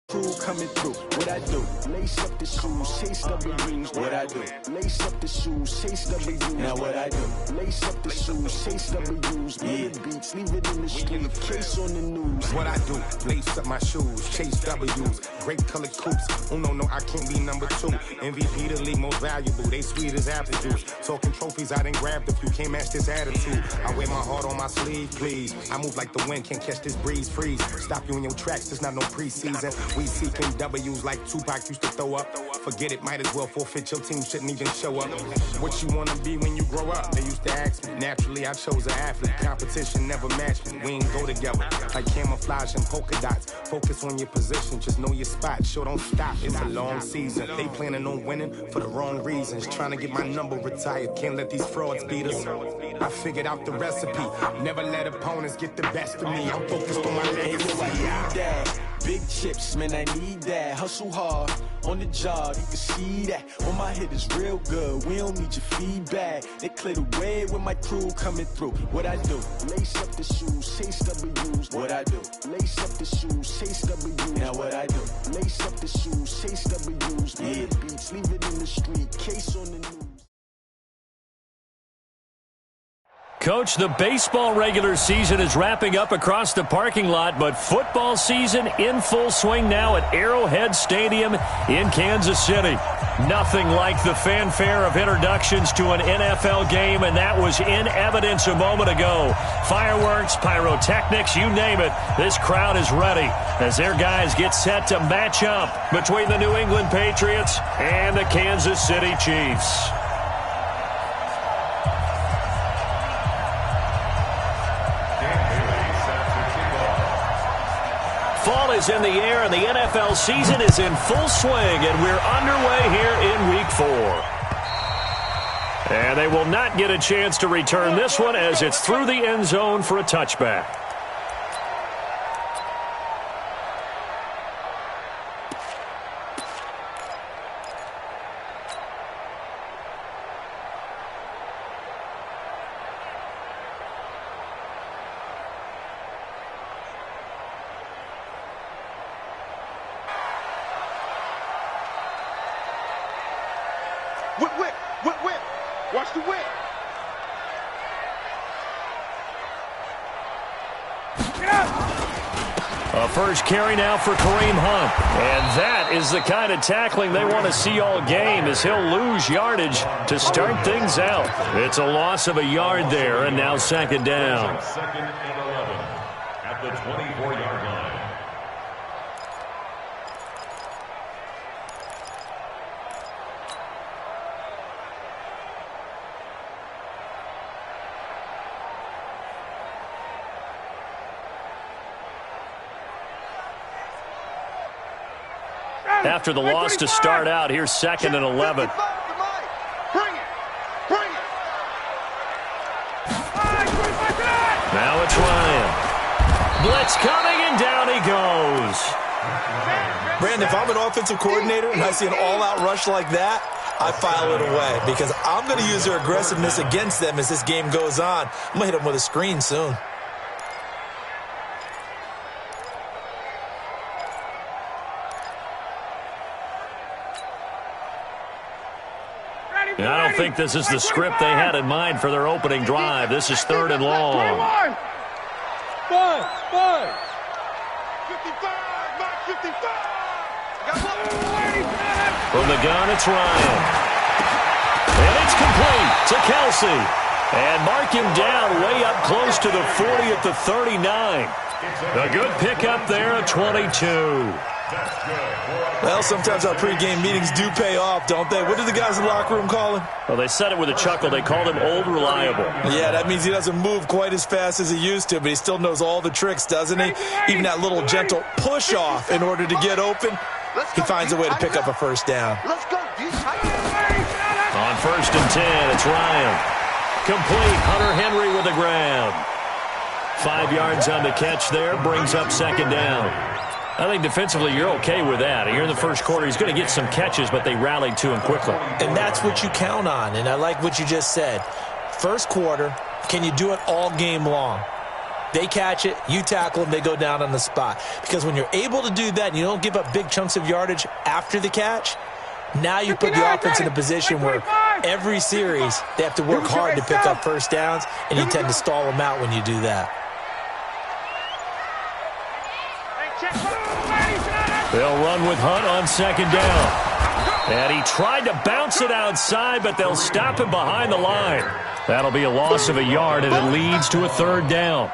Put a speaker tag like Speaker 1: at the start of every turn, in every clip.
Speaker 1: Crew coming through, what I do? Lace up the shoes, chase W's, what I do? Lace up the shoes, chase W's, now what I do? Lace up the shoes, chase W's, yeah. Beats, leave it in the street, case on the news.
Speaker 2: What I do? Lace up my shoes, chase W's, grape colored coops. Oh no, I can't be number 2. MVP the league most valuable, they sweet as apple juice. Talking trophies, I didn't grab the few, can't match this attitude. I wear my heart on my sleeve, please. I move like the wind, can't catch this breeze, freeze. Stop you in your tracks, there's not no preseason. We seeking W's like Tupac used to throw up. Forget it, might as well forfeit, your team shouldn't even show up. What you wanna be when you grow up? They used to ask me. Naturally, I chose an athlete. Competition never matched me. We ain't go together like camouflage and polka dots. Focus on your position, just know your spot. Sure, don't stop, it's a long season. They planning on winning for the wrong reasons. Trying to get my number retired, can't let these frauds beat us. I figured out the recipe. Never let opponents get the best of me. I'm focused on my legacy.
Speaker 1: Big chips, man, I need that. Hustle hard on the job, you can see that. On my hit is real good, we don't need your feedback. They clear the way with my crew coming through. What I do? Lace up the shoes, chase W's. What I do? Lace up the shoes, chase W's. Now what I do? Lace up the shoes, chase W's. Yeah. Beats, leave it in the street, case on the news.
Speaker 3: Coach, the baseball regular season is wrapping up across the parking lot, but football season in full swing now at Arrowhead Stadium in Kansas City. Nothing like the fanfare of introductions to an NFL game, and that was in evidence a moment ago. Fireworks, pyrotechnics, you name it. This crowd is ready as their guys get set to match up between the New England Patriots and the Kansas City Chiefs. Fall is in the air, and the NFL season is in full swing, and we're underway here in Week 4. And they will not get a chance to return this one as it's through the end zone for a touchback.
Speaker 4: Whip. Watch the whip.
Speaker 3: A first carry now for Kareem Hunt. And that is the kind of tackling they want to see all game, as he'll lose yardage to start things out. It's a loss of a yard there, and now second down.
Speaker 5: Second and 11 at the 24-yard line.
Speaker 3: After the loss to start out, here's second and 11.
Speaker 4: Bring it.
Speaker 3: Now it's Ryan. Blitz coming, and down he goes.
Speaker 6: Brandon, if I'm an offensive coordinator and I see an all-out rush like that, I file it away because I'm going to use their aggressiveness against them as this game goes on. I'm going to hit them with a screen soon.
Speaker 3: I don't think this is the script they had in mind for their opening drive. This is third and long.
Speaker 4: 5. 55.
Speaker 3: From the gun, it's Ryan. And it's complete to Kelsey. And mark him down way up close to the 40 at the 39. A good pickup there at 22.
Speaker 6: Well, sometimes our pregame meetings do pay off, don't they? What did the guys in the locker room call him?
Speaker 3: Well, they said it with a chuckle. They called him Old Reliable.
Speaker 6: Yeah, that means he doesn't move quite as fast as he used to, but he still knows all the tricks, doesn't he? Even that little gentle push-off in order to get open, he finds a way to pick up a first down.
Speaker 4: Let's go.
Speaker 3: On first and 10, it's Ryan. Complete. Hunter Henry with the grab. 5 yards on the catch there, brings up second down. I think defensively you're okay with that. Here in the first quarter, he's going to get some catches, but they rallied to him quickly.
Speaker 6: And that's what you count on, and I like what you just said. First quarter, can you do it all game long? They catch it, you tackle them, they go down on the spot. Because when you're able to do that and you don't give up big chunks of yardage after the catch, now you put the offense in a position where every series they have to work hard to pick up first downs, and you tend to stall them out when you do that.
Speaker 3: They'll run with Hunt on second down. And he tried to bounce it outside, but they'll stop him behind the line. That'll be a loss of a yard, and it leads to a third down.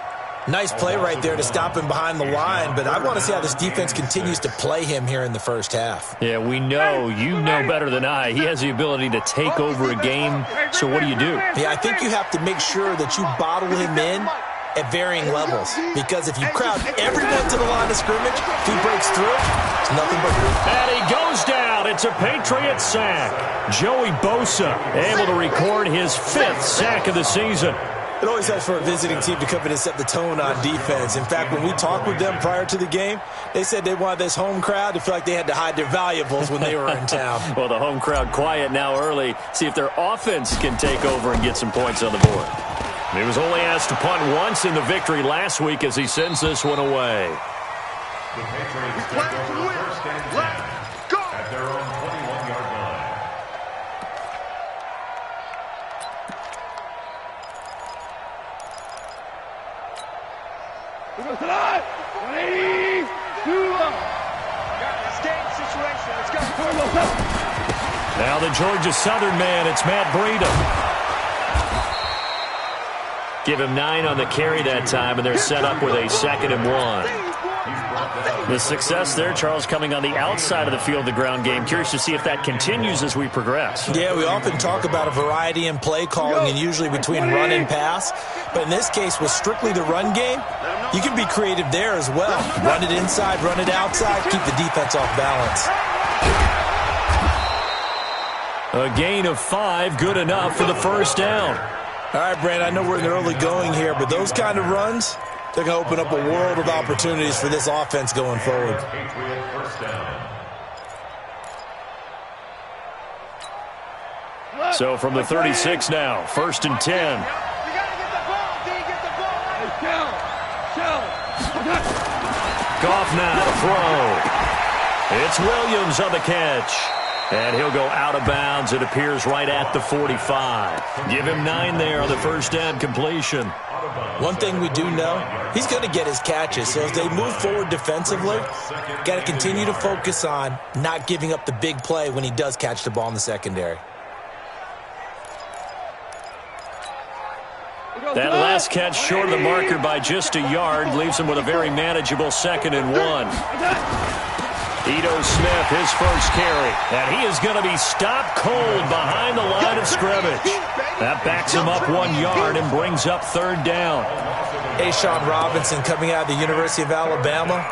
Speaker 6: Nice play right there to stop him behind the line, but I want to see how this defense continues to play him here in the first half.
Speaker 3: Yeah, we know. You know better than I. He has the ability to take over a game, so what do you do?
Speaker 6: Yeah, I think you have to make sure that you bottle him in at varying levels, because if you crowd everyone to the line of scrimmage, if he breaks through, it's nothing but room.
Speaker 3: And he goes down. It's a Patriot sack. Joey Bosa able to record his 5th sack of the season.
Speaker 6: It always helps for a visiting team to come in and set the tone on defense. In fact, when we talked with them prior to the game, they said they wanted this home crowd to feel like they had to hide their valuables when they were in town.
Speaker 3: Well, the home crowd quiet now early. See if their offense can take over and get some points on the board. He was only asked to punt once in the victory last week as he sends this one away.
Speaker 5: The Patriots take over first and 10 at their own 21-yard line.
Speaker 3: Now the Georgia Southern man, it's Matt Breida. Give him 9 on the carry that time, and they're set up with a 2nd and 1. The success there, Charles, coming on the outside of the field, the ground game. Curious to see if that continues as we progress.
Speaker 6: Yeah, we often talk about a variety in play calling and usually between run and pass. But in this case, with strictly the run game, you can be creative there as well. Run it inside, run it outside, keep the defense off balance.
Speaker 3: A gain of 5, good enough for the first down.
Speaker 6: All right, Brandon, I know we're in the early going here, but those kind of runs, they're going to open up a world of opportunities for this offense going forward.
Speaker 5: Patriot first down.
Speaker 3: So from the 36 now, 1st and 10. Goff now to throw. It's Williams on the catch. And he'll go out of bounds, it appears, right at the 45. Give him 9 there on the first down completion.
Speaker 6: One thing we do know, he's going to get his catches. So as they move forward defensively, got to continue to focus on not giving up the big play when he does catch the ball in the secondary.
Speaker 3: That last catch short of the marker by just a yard leaves him with a very manageable 2nd and 1. Ito Smith, his first carry. And he is going to be stopped cold behind the line of scrimmage. That backs him up 1 yard and brings up 3rd down.
Speaker 6: Sean Robinson coming out of the University of Alabama.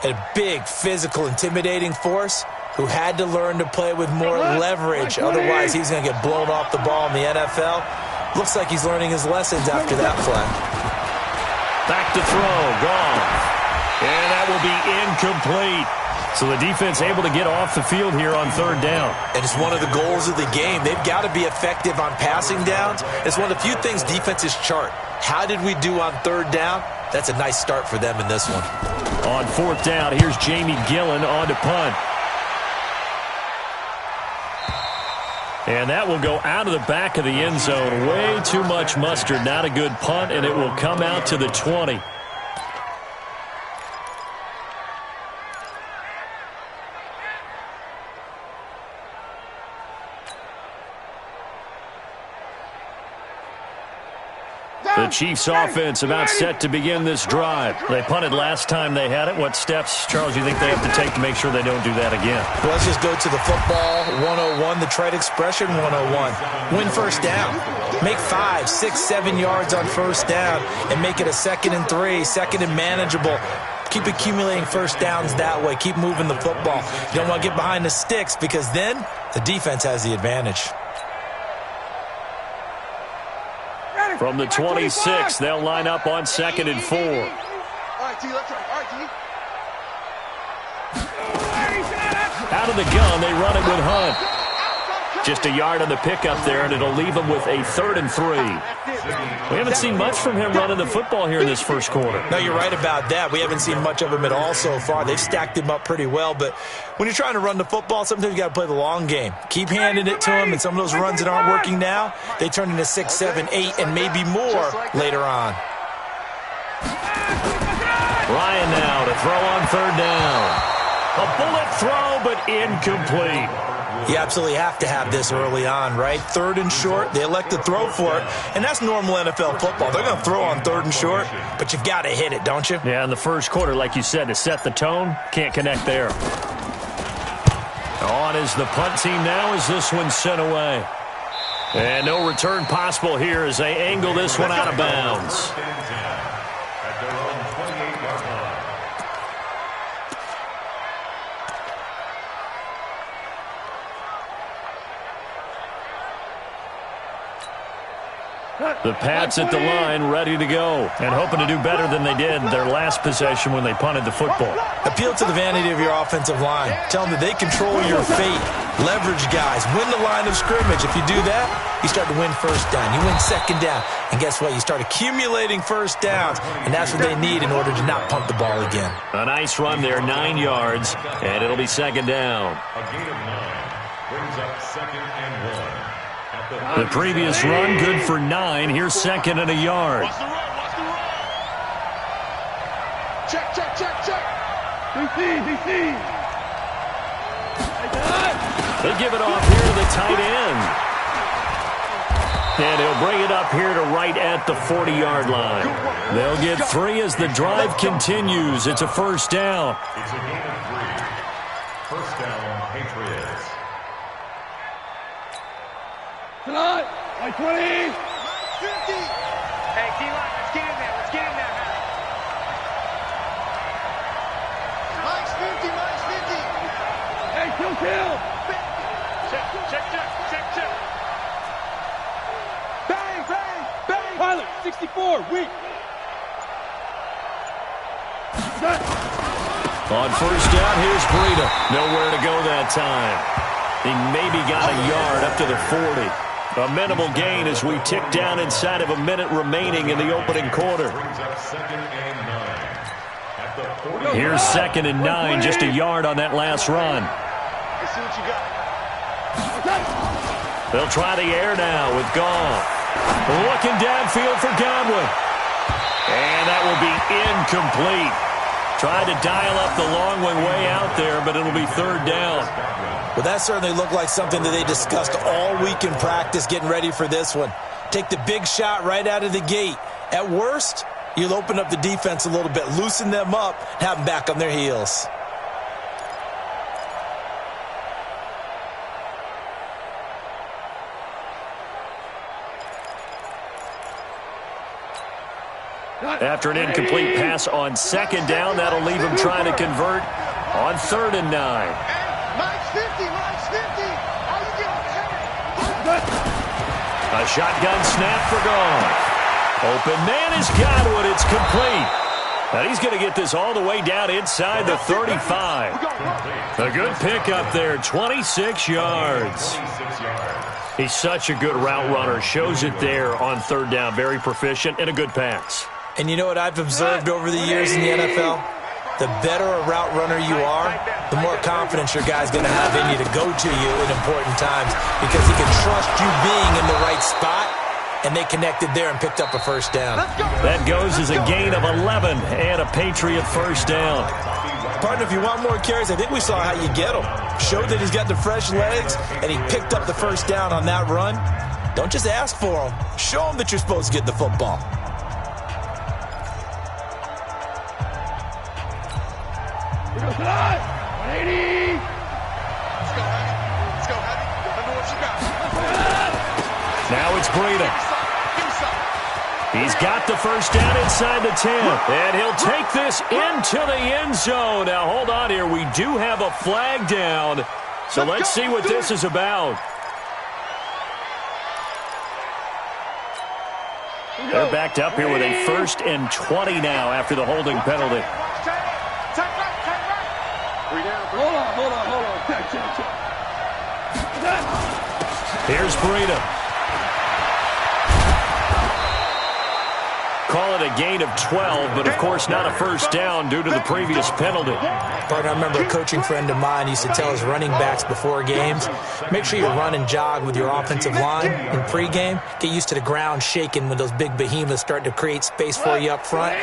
Speaker 6: A big, physical, intimidating force who had to learn to play with more leverage. Otherwise, he's going to get blown off the ball in the NFL. Looks like he's learning his lessons after that play.
Speaker 3: Back to throw. Gone. And that will be incomplete. So the defense able to get off the field here on 3rd down.
Speaker 6: And it's one of the goals of the game. They've got to be effective on passing downs. It's one of the few things defenses chart. How did we do on 3rd down? That's a nice start for them in this one.
Speaker 3: On 4th down, here's Jamie Gillen on to punt. And that will go out of the back of the end zone. Way too much mustard. Not a good punt, and it will come out to the 20. The Chiefs offense about set to begin this drive. They punted last time they had it. What steps, Charles, do you think they have to take to make sure they don't do that again?
Speaker 6: Well, let's just go to the football 101, the trade expression 101. Win first down. Make 5, 6, 7 yards on first down and make it a 2nd and 3, 2nd and manageable. Keep accumulating first downs that way. Keep moving the football. You don't want to get behind the sticks because then the defense has the advantage.
Speaker 3: From the 26, they'll line up on 2nd and 4.
Speaker 4: All right, T, let's try. All right, T.
Speaker 3: Out of the gun, they run it with Hunt. Just a yard on the pickup there, and it'll leave him with a 3rd and 3. We haven't seen much from him running the football here in this first quarter.
Speaker 6: No, you're right about that. We haven't seen much of him at all so far. They've stacked him up pretty well, but when you're trying to run the football, sometimes you got to play the long game. Keep handing it to him, and some of those runs that aren't working now, they turn into 6, 7, 8, and maybe more later on.
Speaker 3: Ryan now to throw on 3rd down. A bullet throw, but incomplete.
Speaker 6: You absolutely have to have this early on, right? 3rd and short, they elect to throw for it, and that's normal NFL football. They're going to throw on 3rd and short, but you've got to hit it, don't you?
Speaker 3: Yeah, in the first quarter, like you said, to set the tone, can't connect there. On is the punt team now as this one's sent away. And no return possible here as they angle this one out of bounds. The Pats at the line, ready to go, and hoping to do better than they did their last possession when they punted the football.
Speaker 6: Appeal to the vanity of your offensive line. Tell them that they control your fate. Leverage guys. Win the line of scrimmage. If you do that, you start to win 1st down. You win 2nd down. And guess what? You start accumulating 1st downs, and that's what they need in order to not punt the ball again.
Speaker 3: A nice run there, 9 yards, and it'll be 2nd down.
Speaker 5: A gain of 9 brings up 2nd and 1.
Speaker 3: The previous run, good for 9. Here's 2nd and a yard.
Speaker 4: Watch the run, watch the run. Check, check, check, check. DC.
Speaker 3: They give it off here to the tight end. And he'll bring it up here to right at the 40-yard line. They'll get 3 as the drive continues. It's a 1st down.
Speaker 5: It's a gain of 3. 1st down, Patriots.
Speaker 4: Tonight, like 20. 50.
Speaker 7: Hey, D-line, let's get in there. Let's get in there now.
Speaker 4: Minus 50, minus 50.
Speaker 7: Hey, kill. Check. Bang.
Speaker 4: Pilot, 64, weak.
Speaker 3: On 1st down, here's Breida. Nowhere to go that time. He maybe got a yard up to the 40. A minimal gain as we tick down inside of a minute remaining in the opening quarter. Here's 2nd and 9, just a yard on that last run.
Speaker 4: Let's see what you got.
Speaker 3: They'll try the air now with Goff. Looking downfield for Godwin. And that will be incomplete. Tried to dial up the long one way out there, but it'll be 3rd down.
Speaker 6: Well, that certainly looked like something that they discussed all week in practice getting ready for this one. Take the big shot right out of the gate. At worst, you'll open up the defense a little bit, loosen them up, and have them back on their heels.
Speaker 3: After an incomplete pass on 2nd down, that'll leave him trying to convert on 3rd and 9.
Speaker 4: Minus 50, minus 50. How you get
Speaker 3: A shotgun snap for Goff. Open man is Godwin. It's complete. And he's going to get this all the way down inside the 35. A good pickup there, 26 yards. He's such a good route runner. Shows it there on 3rd down. Very proficient and a good pass.
Speaker 6: And you know what I've observed over the years in the NFL? The better a route runner you are, the more confidence your guy's going to have in you to go to you in important times because he can trust you being in the right spot, and they connected there and picked up a 1st down.
Speaker 3: That goes as a gain of 11 and a Patriot 1st down.
Speaker 6: Partner, if you want more carries, I think we saw how you get him. Showed that he's got the fresh legs, and he picked up the 1st down on that run. Don't just ask for him. Show him that you're supposed to get the football.
Speaker 4: Here goes tonight. 180. Let's go, Hattie. Let me know what you got.
Speaker 3: Now it's Breida. He's got the 1st down inside the 10. And he'll take this into the end zone. Now, hold on here. We do have a flag down. So let's see what this is about. They're backed up here with a 1st and 20 now after the holding penalty.
Speaker 4: Hold on. Check.
Speaker 3: Here's Breida. Call it a gain of 12, but of course not a first down due to the previous penalty.
Speaker 6: Partner, I remember a coaching friend of mine used to tell his running backs before games, make sure you run and jog with your offensive line in pregame. Get used to the ground shaking when those big behemoths start to create space for you up front.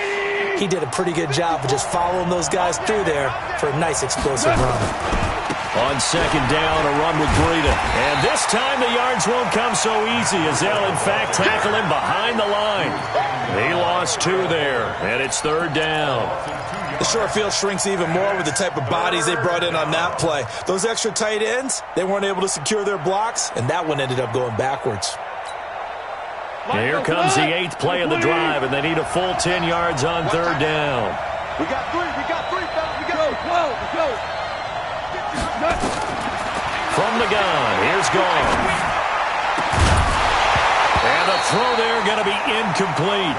Speaker 6: He did a pretty good job of just following those guys through there for a nice explosive run.
Speaker 3: On second down, a run with Breida. And this time the yards won't come so easy as they'll, in fact, tackle him behind the line. He lost 2 there, and it's third down.
Speaker 6: The short field shrinks even more with the type of bodies they brought in on that play. Those extra tight ends, they weren't able to secure their blocks, and that one ended up going backwards.
Speaker 3: And here comes the 8th play of the drive, and they need a full 10 yards on third down.
Speaker 7: We got 3, fellas. We got 12. Let's go.
Speaker 3: From the gun, here's Gone. And the throw there going to be incomplete.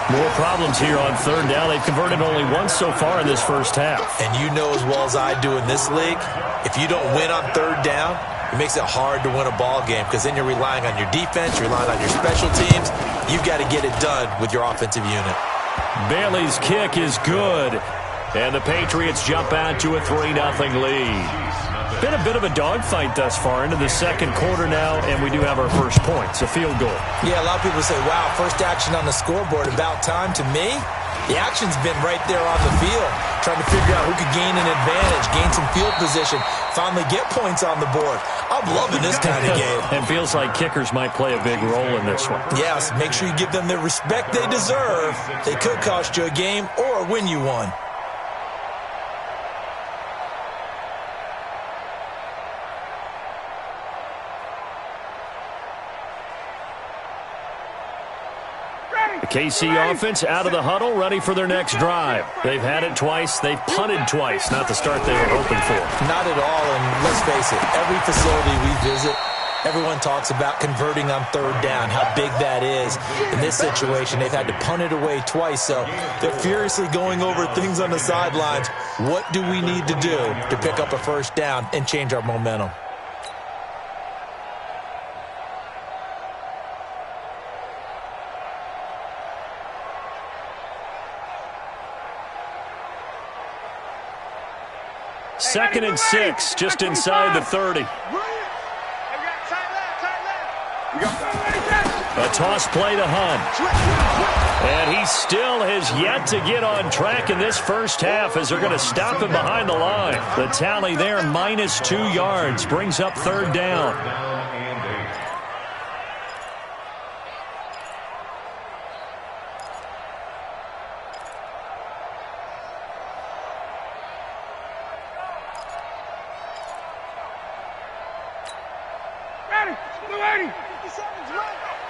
Speaker 3: More problems here on third down. They've converted only once so far in this first half.
Speaker 6: And you know as well as I do in this league, if you don't win on third down, it makes it hard to win a ball game because then you're relying on your defense, you're relying on your special teams. You've got to get it done with your offensive unit.
Speaker 3: Bailey's kick is good. And the Patriots jump out to a 3-0 lead. Been a bit of a dogfight thus far into the second quarter now, and we do have our first points, a field goal.
Speaker 6: Yeah, a lot of people say, wow, first action on the scoreboard, about time. To me, the action's been right there on the field, trying to figure out who could gain an advantage, gain some field position, finally get points on the board. I'm loving this kind of game.
Speaker 3: And feels like kickers might play a big role in this one.
Speaker 6: Yes, make sure you give them the respect they deserve. They could cost you a game or win you one.
Speaker 3: The KC offense out of the huddle, ready for their next drive. They've had it twice. They've punted twice. Not the start they were hoping for.
Speaker 6: Not at all, and let's face it, every facility we visit, everyone talks about converting on third down, how big that is. In this situation, they've had to punt it away twice, so they're furiously going over things on the sidelines. What do we need to do to pick up a first down and change our momentum?
Speaker 3: Second and 6, just inside the 30. A toss play to Hunt. And he still has yet to get on track in this first half as they're going to stop him behind the line. The tally there, minus 2 yards, brings up third down.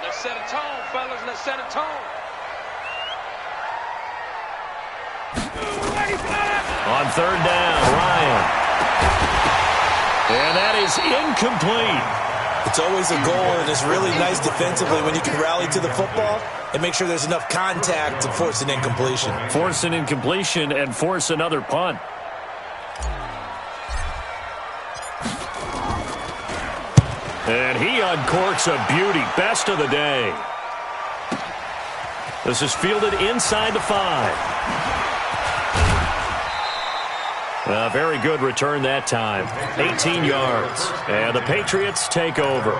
Speaker 7: Let's set a tone, fellas. Let's set a tone.
Speaker 3: On third down, Ryan. And that is incomplete.
Speaker 6: It's always a goal, and it's really nice defensively when you can rally to the football and make sure there's enough contact to force an incompletion.
Speaker 3: Force an incompletion and force another punt. And he uncorks a beauty. Best of the day. This is fielded inside the 5. A very good return that time. 18 yards. And the Patriots take over.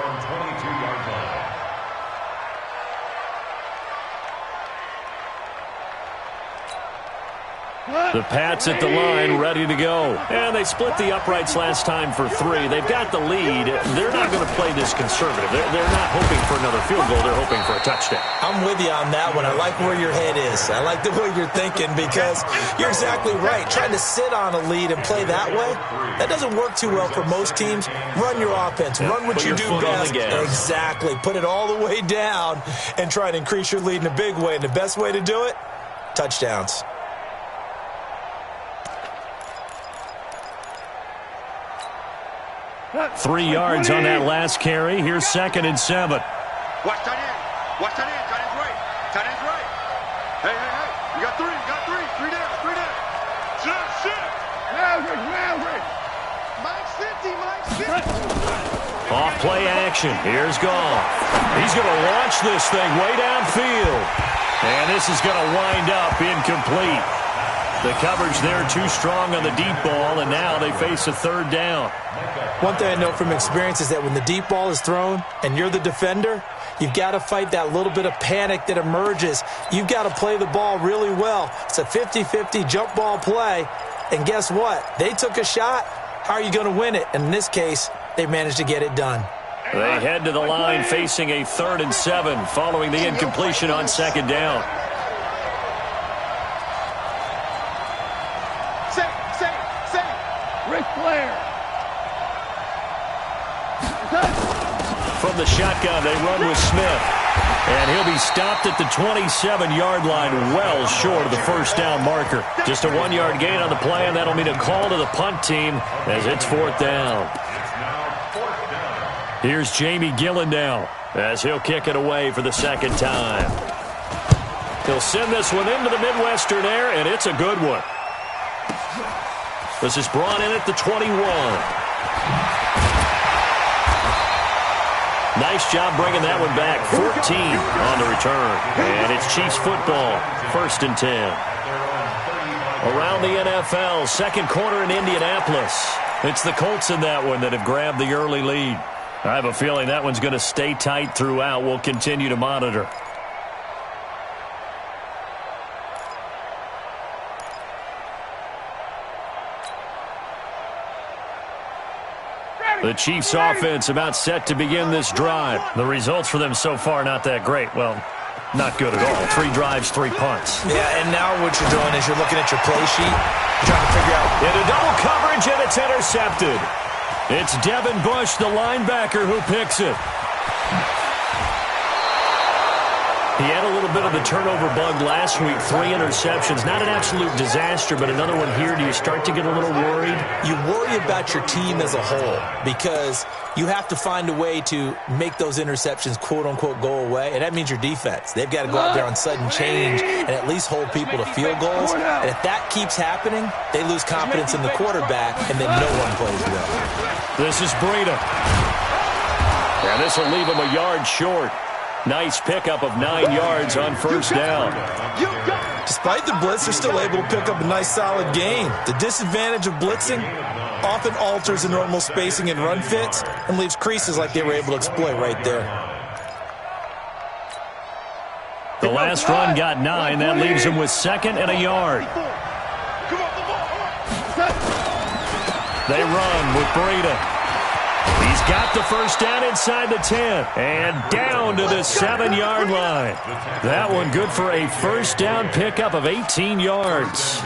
Speaker 3: The Pats at the line, ready to go. And they split the uprights last time for 3. They've got the lead. They're not going to play this conservative. They're not hoping for another field goal. They're hoping for a touchdown.
Speaker 6: I'm with you on that one. I like where your head is. I like the way you're thinking because you're exactly right. Trying to sit on a lead and play that way, that doesn't work too well for most teams. Run your offense. Run what you do best. Exactly. Put it all the way down and try to increase your lead in a big way. And the best way to do it, touchdowns.
Speaker 3: Three yards on that last carry. Here's second and 7.
Speaker 4: Watch tight end. Watch tight end. Tight end's right. Tight end's right. Hey, hey, hey. You got 3. You got 3. 3 down. 3 down. Sit. Sit. Maverick. Maverick.
Speaker 3: Off play action. Here's Goff. He's going to launch this thing way downfield. And this is going to wind up incomplete. The coverage there too strong on the deep ball, and now they face a third down.
Speaker 6: One thing I know from experience is that when the deep ball is thrown and you're the defender, you've got to fight that little bit of panic that emerges. You've got to play the ball really well. It's a 50-50 jump ball play, and guess what? They took a shot. How are you going to win it? And in this case, they managed to get it done.
Speaker 3: They head to the line facing a 3rd and 7 following the incompletion on 2nd down.
Speaker 4: Ric Flair.
Speaker 3: From the shotgun, they run with Smith. And he'll be stopped at the 27-yard line, well short of the first down marker. Just a 1-yard gain on the play, and that'll mean a call to the punt team as it's 4th down. Here's Jamie Gillen now as he'll kick it away for the 2nd time. He'll send this one into the Midwestern air, and it's a good one. This is brought in at the 21. Nice job bringing that one back. 14 on the return. And it's Chiefs football. 1st and 10. Around the NFL, 2nd quarter in Indianapolis. It's the Colts in that one that have grabbed the early lead. I have a feeling that one's going to stay tight throughout. We'll continue to monitor. The Chiefs offense about set to begin this drive. The results for them so far not that great. Well, not good at all. 3 drives, 3 punts.
Speaker 6: Yeah, and now what you're doing is you're looking at your play sheet, trying to figure out.
Speaker 3: Into double coverage, and it's intercepted. It's Devin Bush, the linebacker, who picks it. He had a little bit of the turnover bug last week, 3 interceptions. Not an absolute disaster, but another one here. Do you start to get a little worried?
Speaker 6: You worry about your team as a whole because you have to find a way to make those interceptions, quote-unquote, go away, and that means your defense. They've got to go out there on sudden change and at least hold people to field goals. And if that keeps happening, they lose confidence in the quarterback, and then no one plays well.
Speaker 3: This is Breida. And this will leave him a yard short. Nice pickup of 9 yards on 1st down.
Speaker 6: Despite the blitz, they're still able to pick up a nice solid gain. The disadvantage of blitzing often alters the normal spacing and run fits and leaves creases like they were able to exploit right there.
Speaker 3: The last run got 9. That leaves him with 2nd and a yard. They run with Breida. He's got the first down inside the 10 and down to the 7-yard line. That one good for a first down pickup of 18 yards.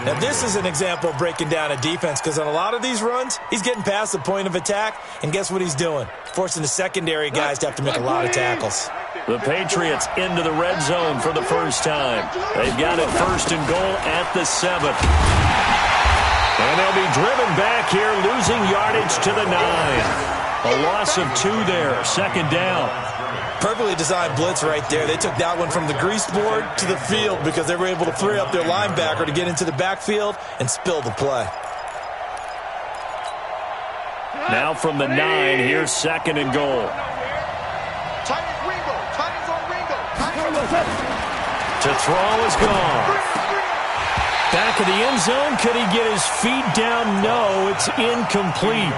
Speaker 6: Now, this is an example of breaking down a defense because on a lot of these runs, he's getting past the point of attack, and guess what he's doing? Forcing the secondary guys to have to make a lot of tackles.
Speaker 3: The Patriots into the red zone for the first time. They've got it 1st and goal at the 7. And they'll be driven back here, losing yardage to the 9. A loss of 2 there, 2nd down.
Speaker 6: Perfectly designed blitz right there. They took that one from the grease board to the field because they were able to free up their linebacker to get into the backfield and spill the play.
Speaker 3: Now from the 9, here's 2nd and goal. To throw is gone. Back of the end zone, could he get his feet down? No, it's incomplete.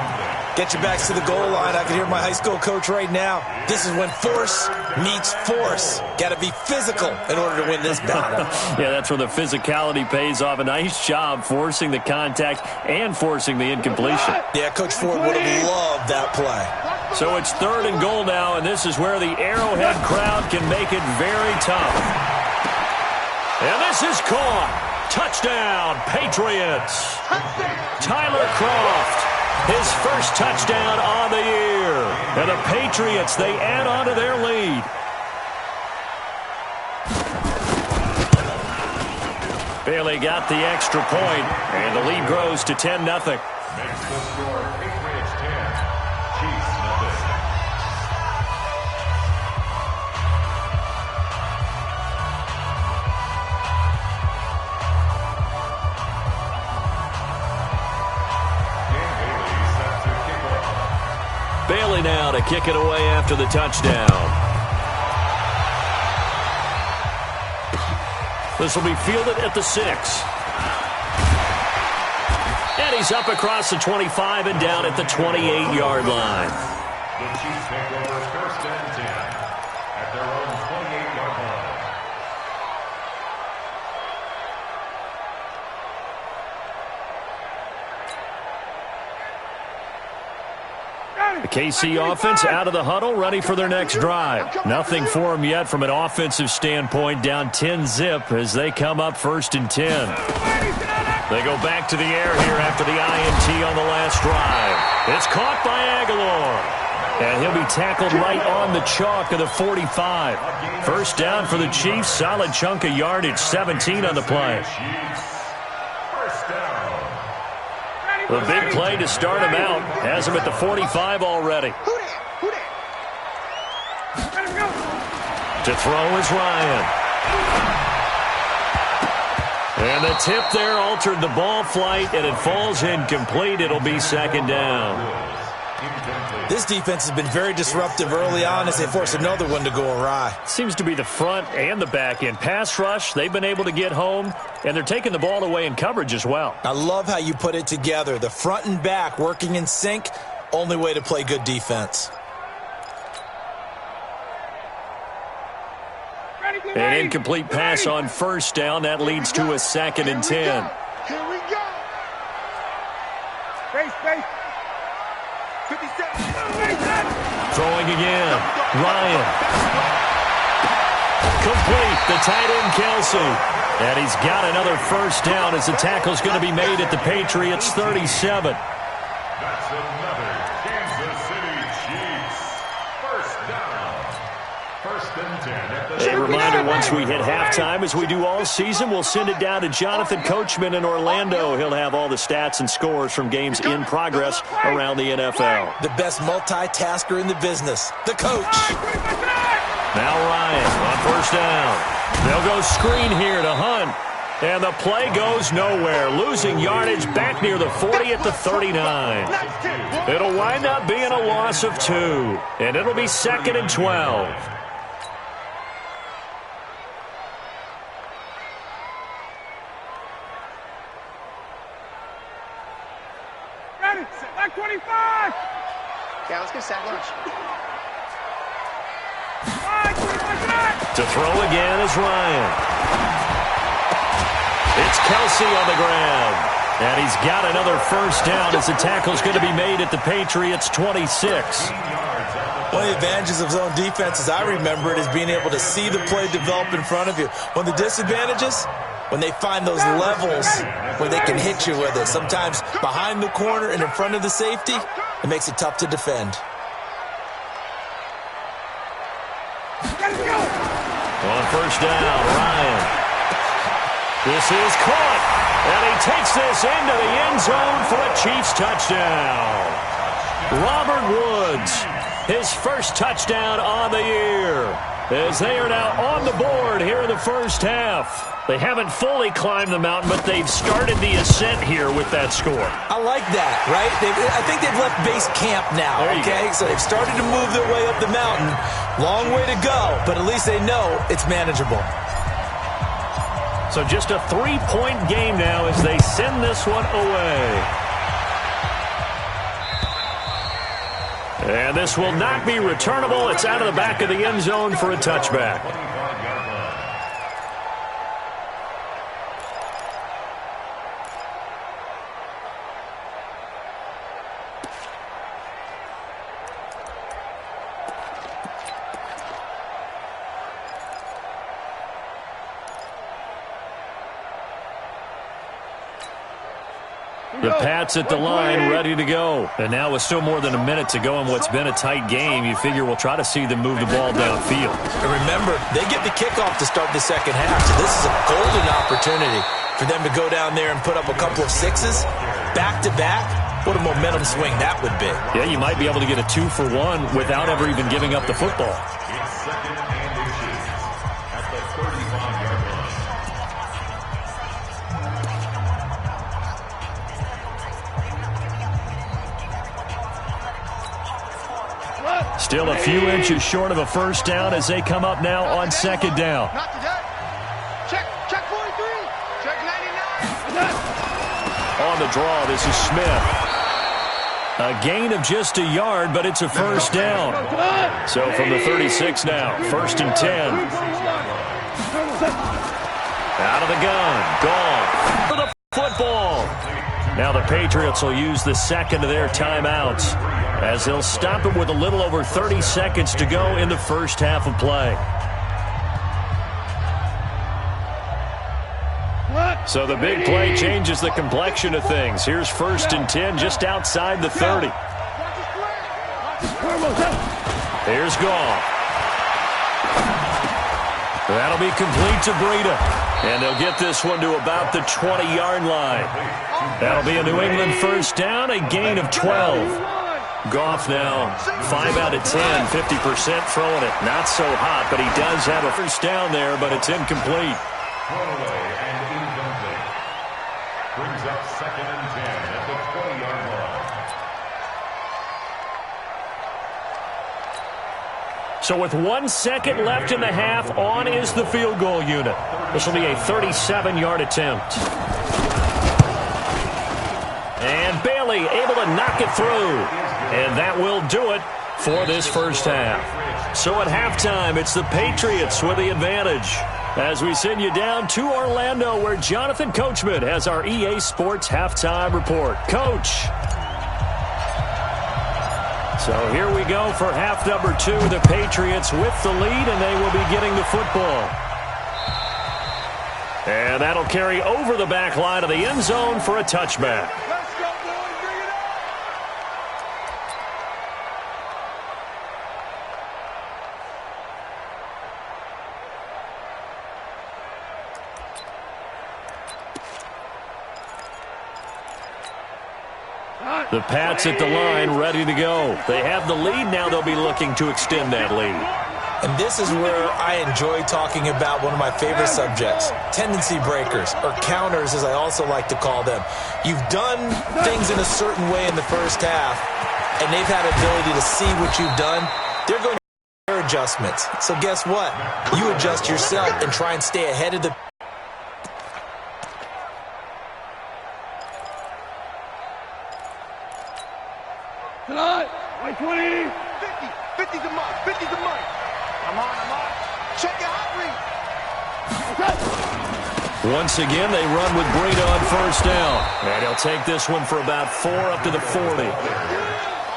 Speaker 6: Get your backs to the goal line. I can hear my high school coach right now. This is when force meets force. Got to be physical in order to win this battle.
Speaker 3: Yeah, that's where the physicality pays off. A nice job forcing the contact and forcing the incompletion.
Speaker 6: Yeah, Coach Ford would have loved that play.
Speaker 3: So it's 3rd and goal now, and this is where the Arrowhead crowd can make it very tough. And this is caught. Touchdown, Patriots. Tyler Kroft, his first touchdown on the year. And the Patriots, they add on to their lead. Bailey got the extra point, and the lead grows to 10-0.
Speaker 5: Makes the score Patriots 10, Chiefs 0.
Speaker 3: ready now to kick it away after the touchdown. This will be fielded at the 6. And he's up across the 25 and down at the 28-yard line.
Speaker 5: The Chiefs take over 1st and 10 at their own 28-yard line.
Speaker 3: The KC offense out of the huddle, ready for their next drive. Nothing for them yet from an offensive standpoint, down 10-zip as they come up 1st and 10. They go back to the air here after the INT on the last drive. It's caught by Aguilar. And he'll be tackled right on the chalk of the 45. 1st down for the Chiefs, solid chunk of yardage, 17 on the play. A big play to start him out. Has him at the 45 already. To throw is Ryan. And the tip there altered the ball flight, and it falls incomplete. It'll be 2nd down.
Speaker 6: This defense has been very disruptive early on as they force another one to go awry.
Speaker 3: Seems to be the front and the back end. Pass rush, they've been able to get home, and they're taking the ball away in coverage as well.
Speaker 6: I love how you put it together. The front and back working in sync, only way to play good defense.
Speaker 3: An incomplete pass on 1st down. That leads to a 2nd and 10.
Speaker 4: Here we go. Space. 57.
Speaker 3: Throwing again. Ryan. Complete. The tight end, Kelsey. And he's got another 1st down as the tackle's going to be made at the Patriots 37.
Speaker 5: That's another Kansas City Chiefs 1st down. 1st and 10 at the
Speaker 3: A reminder, once we hit halftime, as we do all season, we'll send it down to Jonathan Coachman in Orlando. He'll have all the stats and scores from games in progress around the NFL.
Speaker 6: The best multitasker in the business, the coach.
Speaker 3: Now Ryan on 1st down. They'll go screen here to Hunt. And the play goes nowhere. Losing yardage back near the 40 at the 39. It'll wind up being a loss of 2. And it'll be 2nd and 12.
Speaker 4: Back 25.
Speaker 8: Okay, let's get sack lunch.
Speaker 3: To throw again is Ryan. It's Kelsey on the ground. And he's got another 1st down as the tackle's going to be made at the Patriots 26.
Speaker 6: One of the advantages of zone defense, as I remember it, is being able to see the play develop in front of you. One of the disadvantages, when they find those levels where they can hit you with it. Sometimes behind the corner and in front of the safety, it makes it tough to defend.
Speaker 3: On 1st down, Ryan. This is caught. And he takes this into the end zone for a Chiefs touchdown. Robert Woods, his 1st touchdown on the year. As they are now on the board here in the 1st half. They haven't fully climbed the mountain, but they've started the ascent here with that score.
Speaker 6: I like that, right? I think they've left base camp now, okay? So they've started to move their way up the mountain. Long way to go, but at least they know it's manageable.
Speaker 3: So just a 3-point game now as they send this one away. And this will not be returnable. It's out of the back of the end zone for a touchback. The Pats at the line, ready to go. And now with still more than a minute to go in what's been a tight game, you figure we'll try to see them move the ball downfield.
Speaker 6: And remember, they get the kickoff to start the 2nd half, so this is a golden opportunity for them to go down there and put up a couple of 6s, back-to-back. What a momentum swing that would be.
Speaker 3: Yeah, you might be able to get a 2-for-1 without ever even giving up the football.
Speaker 5: It's 2nd and 2 at the 35-yard line.
Speaker 3: Still a few inches short of a first down as they come up now on second down.
Speaker 4: Not today. Check 43. Check 99.
Speaker 3: On the draw, this is Smith. A gain of just a yard, but it's a first down. So from the 36 now, 1st and 10. Out of the gun, gone for the football. Now the Patriots will use the second of their timeouts as they'll stop it with a little over 30 seconds to go in the first half of play. So the big play changes the complexion of things. Here's 1st and 10 just outside the 30. Here's Goff. That'll be complete to Breida. And they'll get this one to about the 20-yard line. That'll be a New England first down, a gain of 12. Goff now 5 out of 10, 50% throwing it. Not so hot, but he does have a first down there, but it's incomplete.
Speaker 5: Brings up 2nd and 10 at the 20-yard line.
Speaker 3: So with 1 second left in the half, on is the field goal unit. This will be a 37-yard attempt. And Bailey able to knock it through. And that will do it for this first half. So at halftime, it's the Patriots with the advantage. As we send you down to Orlando, where Jonathan Coachman has our EA Sports halftime report. Coach. So here we go for half number 2. The Patriots with the lead, and they will be getting the football. And that'll carry over the back line of the end zone for a touchback.
Speaker 4: Let's go, boys. Bring it up.
Speaker 3: The Pats at the line, ready to go. They have the lead. Now they'll be looking to extend that lead.
Speaker 6: And this is where I enjoy talking about one of my favorite subjects, tendency breakers, or counters as I also like to call them. You've done things in a certain way in the first half, and they've had the ability to see what you've done. They're going to make their adjustments. So guess what? You adjust yourself and try and stay ahead of the
Speaker 4: Tonight, 20. 50's a month. 50's a month. I'm on. Check your hot read.
Speaker 3: Once again, they run with Breida on first down. And he'll take this one for about 4 up to the 40.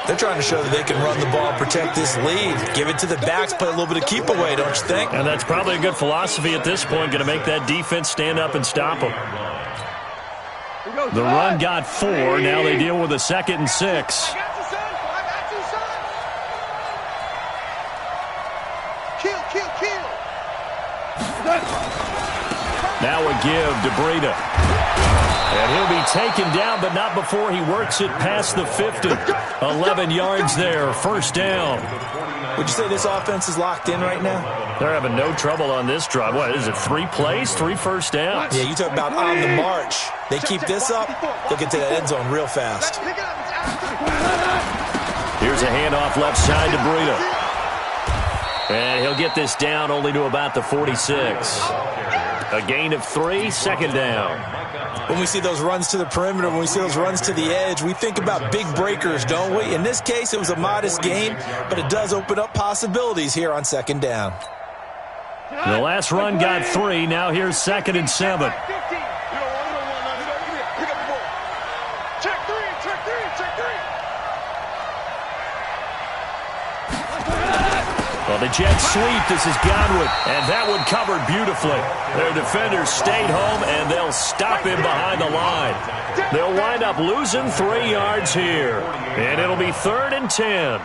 Speaker 6: They're trying to show that they can run the ball, protect this lead. Give it to the backs, play a little bit of keep away, don't you think?
Speaker 3: And that's probably a good philosophy at this point, going to make that defense stand up and stop them. The run got 4. Now they deal with a 2nd and 6. Now a give to Breida. And he'll be taken down, but not before he works it past the 50. 11 yards there, first down.
Speaker 6: Would you say this offense is locked in right now?
Speaker 3: They're having no trouble on this drive. What is it, 3 plays, 3 first downs?
Speaker 6: Yeah, you talk about on the march. They keep this up, they'll get to that end zone real fast.
Speaker 3: Here's a handoff left side to Breida. And he'll get this down only to about the 46. A gain of 3, second down.
Speaker 6: When we see those runs to the perimeter, when we see those runs to the edge, we think about big breakers, don't we? In this case, it was a modest gain, but it does open up possibilities here on second down.
Speaker 3: The last run got 3. Now here's 2nd and 7. Well, the jet sweep, this is Godwin, and that one covered beautifully. Their defenders stayed home, and they'll stop him behind the line. They'll wind up losing 3 yards here, and it'll be 3rd and 10.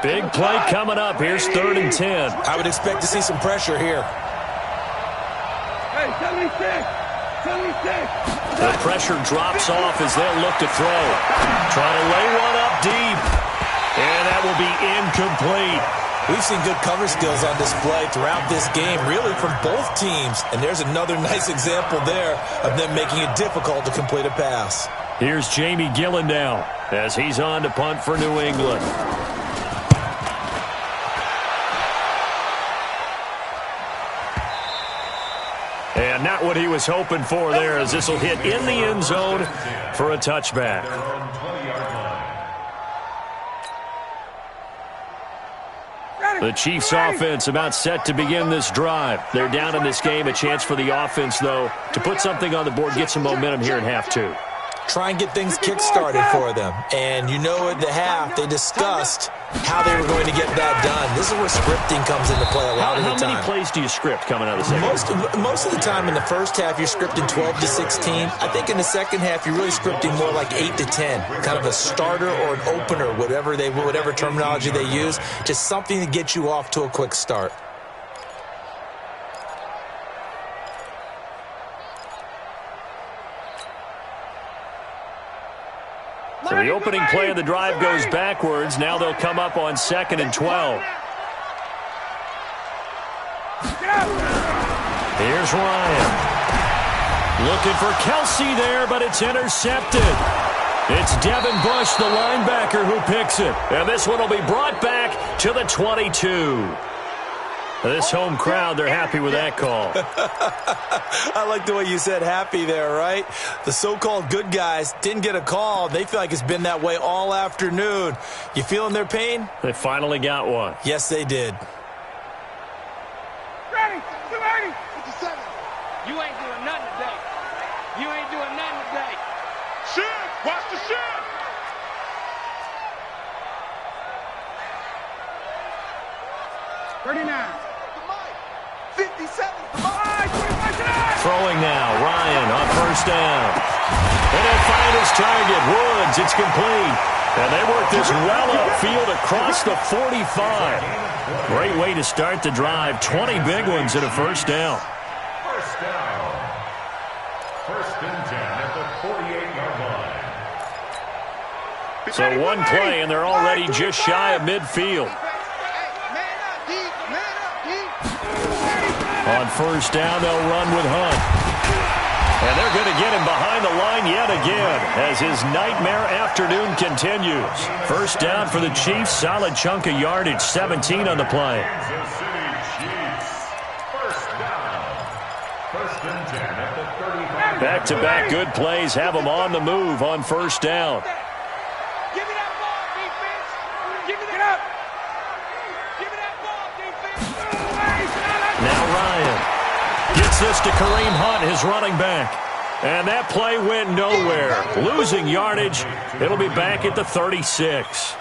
Speaker 3: Big play coming up. Here's 3rd and 10.
Speaker 6: I would expect to see some pressure here.
Speaker 4: Hey, 76.
Speaker 3: The pressure drops off as they'll look to throw. Trying to lay one up deep. And that will be incomplete.
Speaker 6: We've seen good cover skills on display throughout this game, really from both teams. And there's another nice example there of them making it difficult to complete a pass.
Speaker 3: Here's Jamie Gillen now as he's on to punt for New England. And not what he was hoping for there, as this will hit in the end zone for a touchback. The Chiefs offense about set to begin this drive. They're down in this game. A chance for the offense, though, to put something on the board, get some momentum here in half two.
Speaker 6: Try and get things kick-started for them. And you know at the half, they discussed how they were going to get that done. This is where scripting comes into play a lot of the time.
Speaker 3: How many plays do you script coming out of the second?
Speaker 6: Most of the time in the first half, you're scripting 12 to 16. I think in the second half, you're really scripting more like 8 to 10. Kind of a starter or an opener, whatever terminology they use. Just something to get you off to a quick start.
Speaker 3: So the opening play of the drive goes backwards. Now they'll come up on 2nd and 12. Here's Ryan. Looking for Kelsey there, but it's intercepted. It's Devin Bush, the linebacker, who picks it. And this one will be brought back to the 22. This home crowd, they're happy with that call.
Speaker 6: I like the way you said happy there, right? The so-called good guys didn't get a call. They feel like it's been that way all afternoon. You feeling their pain?
Speaker 3: They finally got one.
Speaker 6: Yes, they did.
Speaker 4: Ready, 280,
Speaker 7: 57. You ain't doing nothing today. You ain't doing nothing today.
Speaker 4: shift, watch the shift.
Speaker 3: Throwing now, Ryan on first down. And he'll find his target, Woods. It's complete. And they work this well upfield across the 45. Great way to start the drive. 20 big ones and a first down.
Speaker 5: First down. 1st and 10 at the 48-yard line.
Speaker 3: So one play, and they're already just shy of midfield. On first down, they'll run with Hunt. And they're going to get him behind the line yet again as his nightmare afternoon continues. First down for the Chiefs. Solid chunk of yardage. 17 on the play.
Speaker 5: Kansas City Chiefs. First down. 1st and 10 at the 35.
Speaker 3: Back-to-back good plays have them on the move on first down.
Speaker 7: Give me that ball, defense. Give me that. Give me that ball, defense.
Speaker 3: Now Ryan gets this to Kareem Hunt, his running back. And that play went nowhere. Losing yardage. It'll be back at the 36.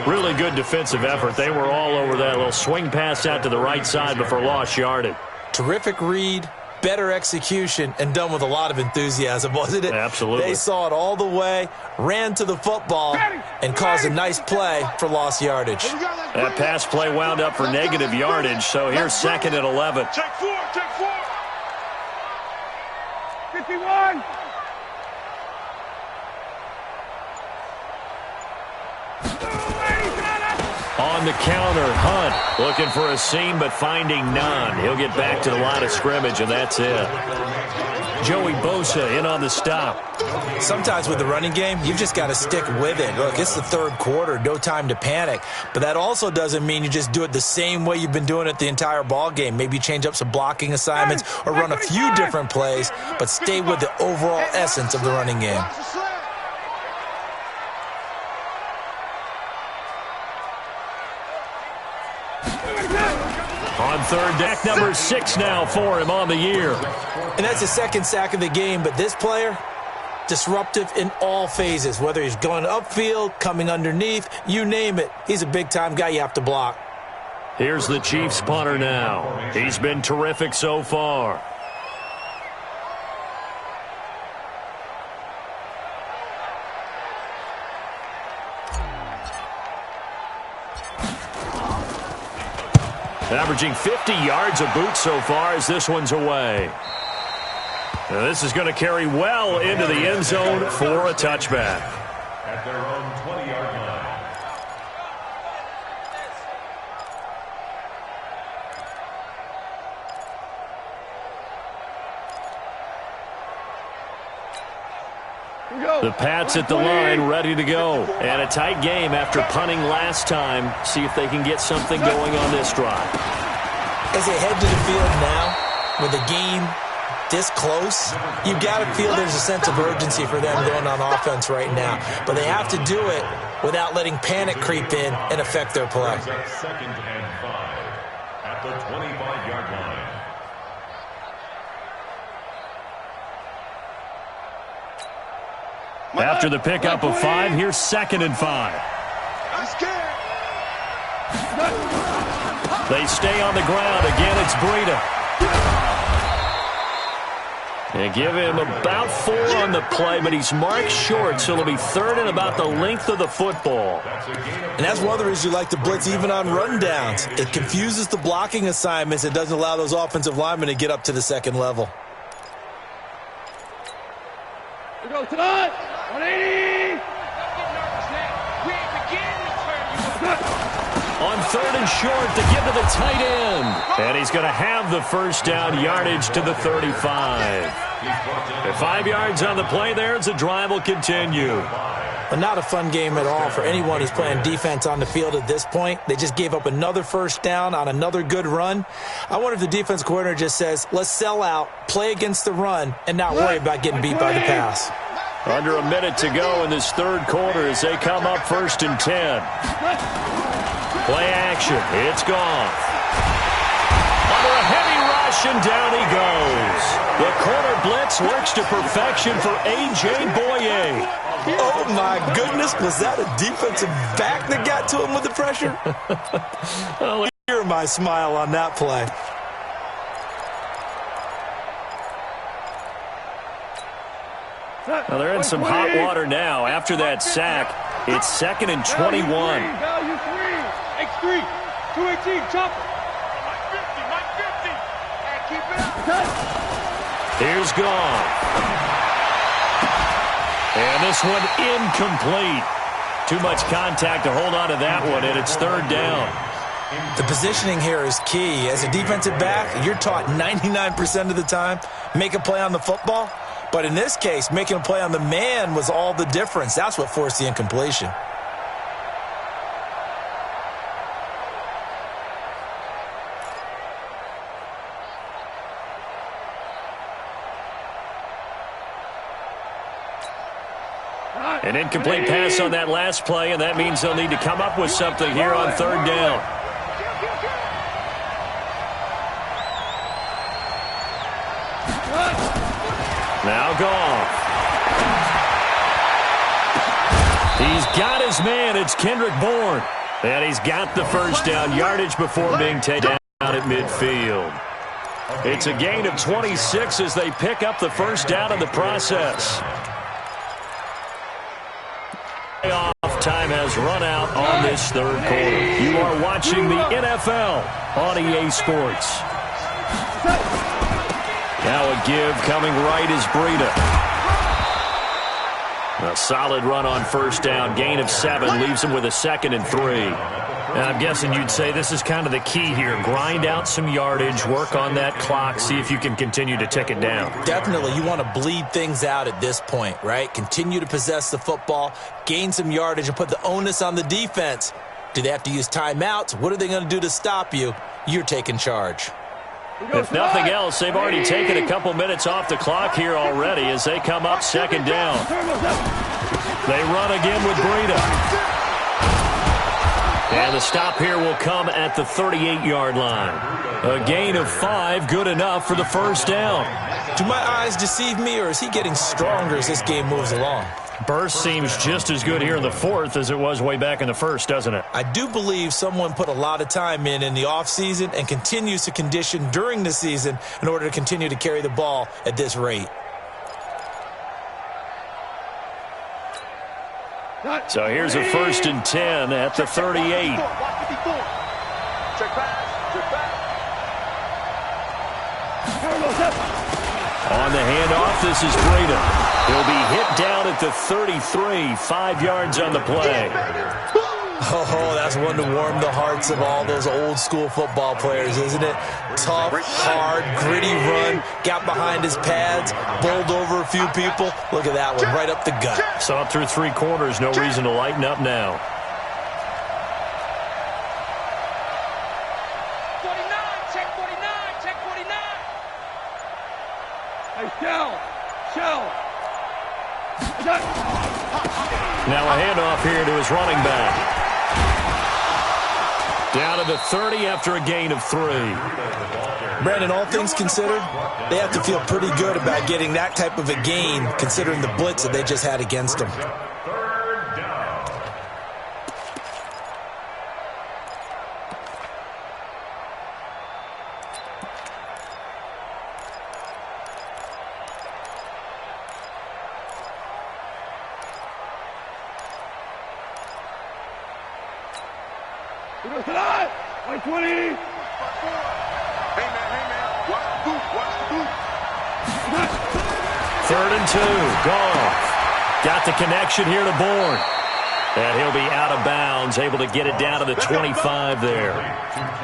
Speaker 3: Really good defensive effort. They were all over that little swing pass out to the right side before lost yardage.
Speaker 6: Terrific read, better execution, and done with a lot of enthusiasm, wasn't it?
Speaker 3: Absolutely.
Speaker 6: They saw it all the way, ran to the football, and caused a nice play for lost yardage.
Speaker 3: That pass play wound up for negative yardage, so here's 2nd and 11.
Speaker 4: Take 4, take 4. 51.
Speaker 3: On the counter, Hunt looking for a seam but finding none. He'll get back to the line of scrimmage, and that's it. Joey Bosa in on the stop.
Speaker 6: Sometimes with the running game, you've just got to stick with it. Look, it's the 3rd quarter, no time to panic. But that also doesn't mean you just do it the same way you've been doing it the entire ball game. Maybe change up some blocking assignments or run a few different plays, but stay with the overall essence of the running game.
Speaker 3: On third, deck number 6 now for him on the year.
Speaker 6: And that's his 2nd sack of the game, but this player, disruptive in all phases, whether he's going upfield, coming underneath, you name it. He's a big-time guy you have to block.
Speaker 3: Here's the Chiefs punter now. He's been terrific so far. Averaging 50 yards a boot so far as this one's away. Now this is going to carry well into the end zone for a touchback.
Speaker 5: At their own 20-yard line.
Speaker 3: The Pats at the line, ready to go. And a tight game after punting last time. See if they can get something going on this drive.
Speaker 6: As they head to the field now, with the game this close, you've got to feel there's a sense of urgency for them going on offense right now. But they have to do it without letting panic creep in and affect their play.
Speaker 5: Second and 5 at the 25-yard line.
Speaker 3: After the pickup of 5, here's 2nd and 5.
Speaker 4: I'm scared.
Speaker 3: They stay on the ground. Again, it's Breida. They give him about 4 on the play, but he's marked short, so it'll be 3rd and about the length of the football.
Speaker 6: And that's one of the reasons you like to blitz even on rundowns. It confuses the blocking assignments. It doesn't allow those offensive linemen to get up to the second level.
Speaker 7: We go tonight. 180.
Speaker 3: On 3rd and short to give to the tight end. And he's going to have the first down, yardage to the 35. At 5 yards on the play there, as the drive will continue.
Speaker 6: But not a fun game at all for anyone who's playing defense on the field at this point. They just gave up another first down on another good run. I wonder if the defense coordinator just says, let's sell out, play against the run, and not worry about getting beat by the pass.
Speaker 3: Under a minute to go in this 3rd quarter as they come up 1st and 10. Play action. It's gone. Under a heavy rush, and down he goes. The corner blitz works to perfection for A.J. Boye.
Speaker 6: Oh, my goodness. Was that a defensive back that got to him with the pressure? Oh, hear my smile on that play.
Speaker 3: Well, they're in some hot water now. After that sack, it's 2nd and 21.
Speaker 7: Value 3. X3. 218. Chopper. My 50. And keep it up.
Speaker 3: Here's gone. And this one incomplete. Too much contact to hold on to that one, and it's 3rd down.
Speaker 6: The positioning here is key. As a defensive back, you're taught 99% of the time, make a play on the football. But in this case, making a play on the man was all the difference. That's what forced the incompletion.
Speaker 3: An incomplete pass on that last play, and that means they'll need to come up with something here on 3rd down. Now gone. He's got his man. It's Kendrick Bourne. And he's got the first down, yardage before being taken down at midfield. It's a gain of 26 as they pick up the first down in the process. Playoff time has run out on this 3rd quarter. You are watching the NFL on EA Sports. Now a give coming right is Breida. A solid run on first down. Gain of 7 leaves him with a 2nd and 3. And I'm guessing you'd say this is kind of the key here. Grind out some yardage, work on that clock, see if you can continue to tick it down.
Speaker 6: Definitely. You want to bleed things out at this point, right? Continue to possess the football, gain some yardage, and put the onus on the defense. Do they have to use timeouts? What are they going to do to stop you? You're taking charge.
Speaker 3: If nothing else, they've already taken a couple minutes off the clock here already as they come up 2nd down. They run again with Breida. And the stop here will come at the 38-yard line. A gain of 5, good enough for the first down.
Speaker 6: Do my eyes deceive me, or is he getting stronger as this game moves along?
Speaker 3: Burst seems just as good here in the 4th as it was way back in the 1st, doesn't it?
Speaker 6: I do believe someone put a lot of time in the offseason and continues to condition during the season in order to continue to carry the ball at this rate.
Speaker 3: So here's a 1st and 10 at the 38.
Speaker 4: Check pass. Check pass.
Speaker 3: On the handoff, this is Breida. He'll be hit down at the 33, 5 yards on the play.
Speaker 6: Oh, that's one to warm the hearts of all those old-school football players, isn't it? Tough, hard, gritty run, got behind his pads, bowled over a few people. Look at that one, right up the gut.
Speaker 3: Saw it through 3 quarters, no reason to lighten up now.
Speaker 7: 49, check 49, check 49. Hey, Shell.
Speaker 3: Now a handoff here to his running back. Down to the 30 after a gain of 3.
Speaker 6: Brandon, all things considered, they have to feel pretty good about getting that type of a gain considering the blitz that they just had against them.
Speaker 5: Third down.
Speaker 7: Like 20. Hey, man. Watch the boot.
Speaker 3: 3rd and 2. Goff. Got the connection here to Bourne. And he'll be out of bounds, able to get it down to the 25 there.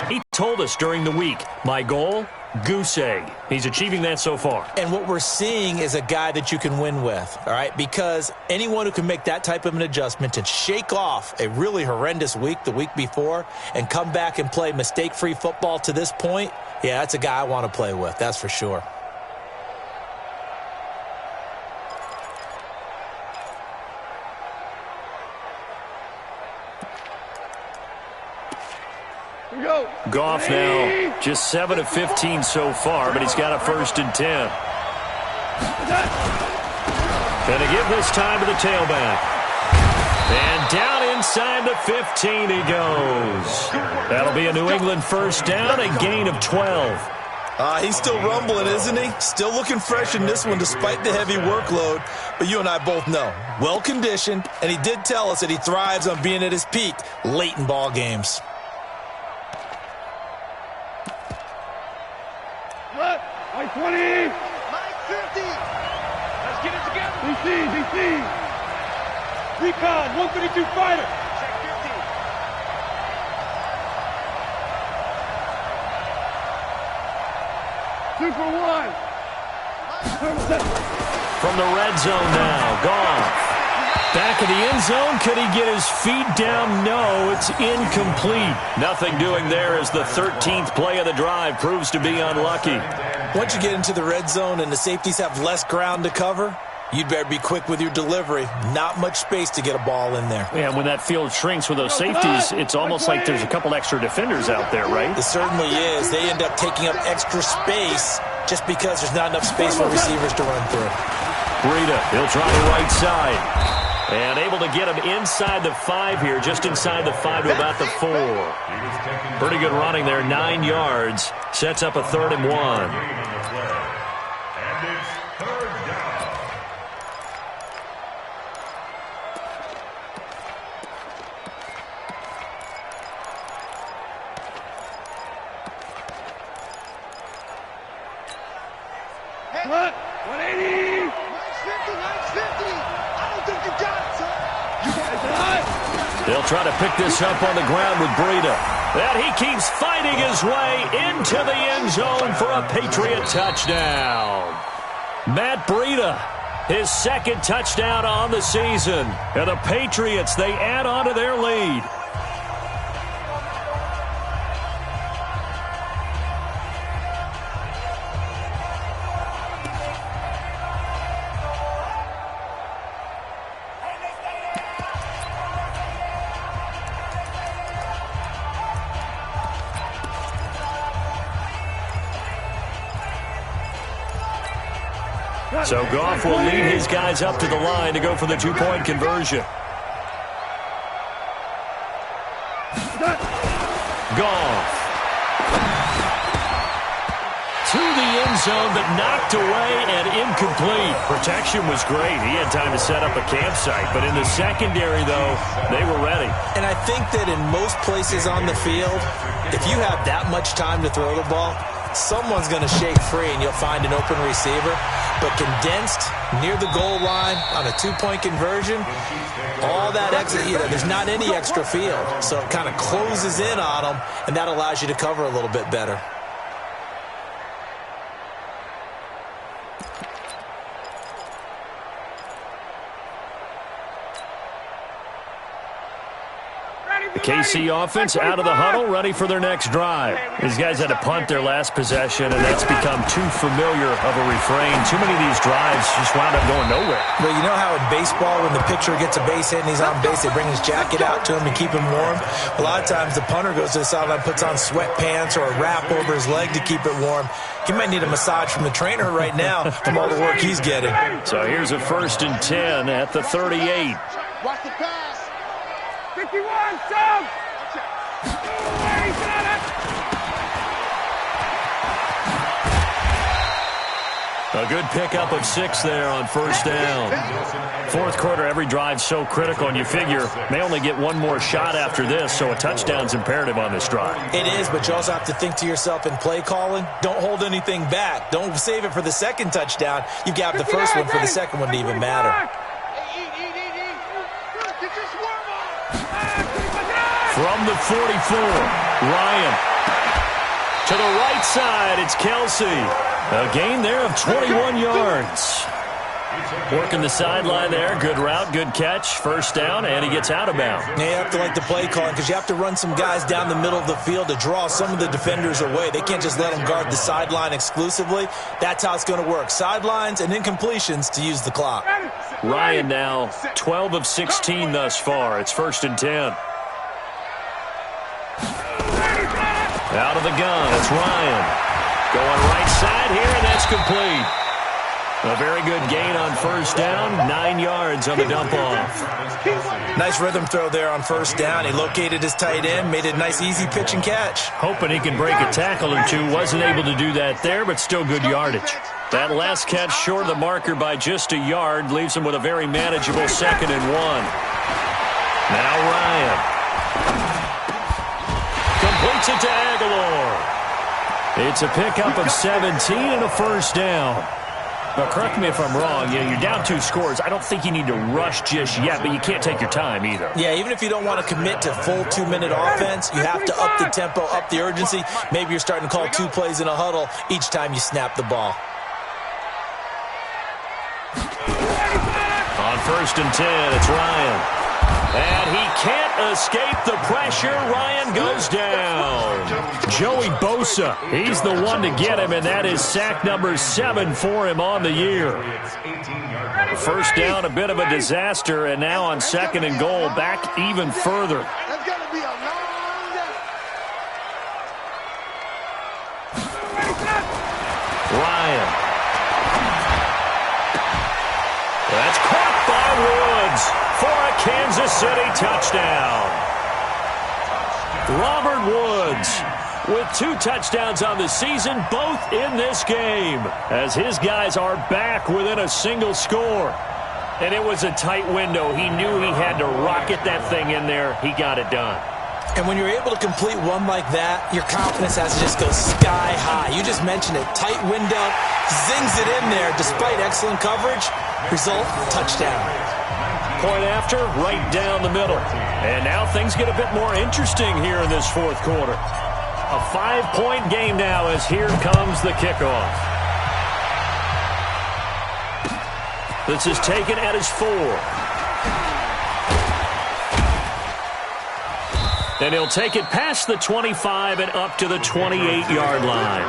Speaker 3: He told us during the week, my goal, goose egg. He's achieving that so far.
Speaker 6: And what we're seeing is a guy that you can win with, all right? Because anyone who can make that type of an adjustment and shake off a really horrendous week the week before and come back and play mistake-free football to this point, yeah, that's a guy I want to play with, that's for sure.
Speaker 3: Goff now just 7 of 15 so far, but he's got a 1st and 10. Gonna give this time to the tailback. And down inside the 15 he goes. That'll be a New England 1st down, a gain of 12.
Speaker 6: He's still rumbling, isn't he? Still looking fresh in this one despite the heavy workload. But you and I both know, well-conditioned, and he did tell us that he thrives on being at his peak late in ball games.
Speaker 7: Like 20. Like 50. Let's get it together. DC. Recon, 132 fighter. Check 50. 2 for 1.
Speaker 3: From the red zone now, Goff. Back of the end zone, could he get his feet down? No, it's incomplete. Nothing doing there as the 13th play of the drive proves to be unlucky.
Speaker 6: Once you get into the red zone and the safeties have less ground to cover, you'd better be quick with your delivery. Not much space to get a ball in there.
Speaker 3: Yeah, when that field shrinks with those safeties, it's almost like there's a couple extra defenders out there, right?
Speaker 6: It certainly is. They end up taking up extra space just because there's not enough space for receivers to run through.
Speaker 3: Breida, he'll try the right side. And able to get him inside the 5 here, just inside the 5 to about the 4. Pretty good running there, 9 yards. Sets up a 3rd and 1.
Speaker 5: And it's 3rd down.
Speaker 7: What? 180.
Speaker 8: 950. I don't think you got it, son.
Speaker 3: They'll try to pick this up on the ground with Breida. And he keeps fighting his way into the end zone for a Patriot touchdown. Matt Breida, his 2nd touchdown on the season. And the Patriots, they add on to their lead. So Goff will lead his guys up to the line to go for the 2-point conversion. Goff. To the end zone, but knocked away and incomplete. Protection was great. He had time to set up a campsite. But in the secondary, though, they were ready.
Speaker 6: And I think that in most places on the field, if you have that much time to throw the ball, someone's going to shake free and you'll find an open receiver. But condensed near the goal line on a 2-point conversion, all that extra, there's not any extra field. So it kind of closes in on them, and that allows you to cover a little bit better.
Speaker 3: The KC offense out of the huddle, ready for their next drive. These guys had to punt their last possession, and that's become too familiar of a refrain. Too many of these drives just wound up going nowhere.
Speaker 6: Well, you know how in baseball, when the pitcher gets a base hit and he's on base, they bring his jacket out to him to keep him warm? A lot of times the punter goes to the sideline, puts on sweatpants or a wrap over his leg to keep it warm. He might need a massage from the trainer right now from all the work he's getting.
Speaker 3: So here's a 1st and 10 at the 38.
Speaker 4: Watch the pass.
Speaker 7: 51, Tom!
Speaker 3: A good pickup of 6 there on 1st down. 4th quarter, every drive so critical, and you figure they only get one more shot after this, so a touchdown's imperative on this drive.
Speaker 6: It is, but you also have to think to yourself in play calling, don't hold anything back. Don't save it for the second touchdown. You've got the first one for the second one to even matter.
Speaker 3: From the 44, Ryan. To the right side, it's Kelsey. A gain there of 21 yards. Working the sideline there. Good route, good catch. 1st down, and he gets out of bounds.
Speaker 6: Yeah, you have to like the play calling because you have to run some guys down the middle of the field to draw some of the defenders away. They can't just let them guard the sideline exclusively. That's how it's going to work. Sidelines and incompletions to use the clock.
Speaker 3: Ryan now 12 of 16 thus far. It's 1st and 10. Out of the gun, it's Ryan. Going right side here, and that's complete. A very good gain on 1st down, 9 yards on the dump-off.
Speaker 6: Nice rhythm throw there on 1st down. He located his tight end, made a nice easy pitch and catch.
Speaker 3: Hoping he can break a tackle or two. Wasn't able to do that there, but still good yardage. That last catch short of the marker by just a yard leaves him with a very manageable 2nd and 1. Now Ryan. Completes it to Aguilar. It's a pickup of 17 and a 1st down. Now, correct me if I'm wrong. You're down 2 scores. I don't think you need to rush just yet, but you can't take your time either.
Speaker 6: Yeah, even if you don't want to commit to full 2-minute offense, you have to up the tempo, up the urgency. Maybe you're starting to call 2 plays in a huddle each time you snap the ball.
Speaker 3: On 1st and 10, it's Ryan. And he can't escape the pressure. Ryan goes down. Joey Bosa, he's the one to get him, and that is sack number 7 for him on the year. 1st down, a bit of a disaster, and now on 2nd and goal, back even further.
Speaker 4: That's going to be a long day.
Speaker 3: Ryan. That's caught by Woods for a Kansas City touchdown. Robert Woods with 2 touchdowns on the season, both in this game, as his guys are back within a single score. And it was a tight window. He knew he had to rocket that thing in there. He got it done.
Speaker 6: And when you're able to complete one like that, your confidence has to just go sky high. You just mentioned it. Tight window, zings it in there despite excellent coverage. Result, touchdown.
Speaker 3: Point after, right down the middle. And now things get a bit more interesting here in this 4th quarter. A 5-point game now as here comes the kickoff. This is taken at his 4. And he'll take it past the 25 and up to the 28-yard line.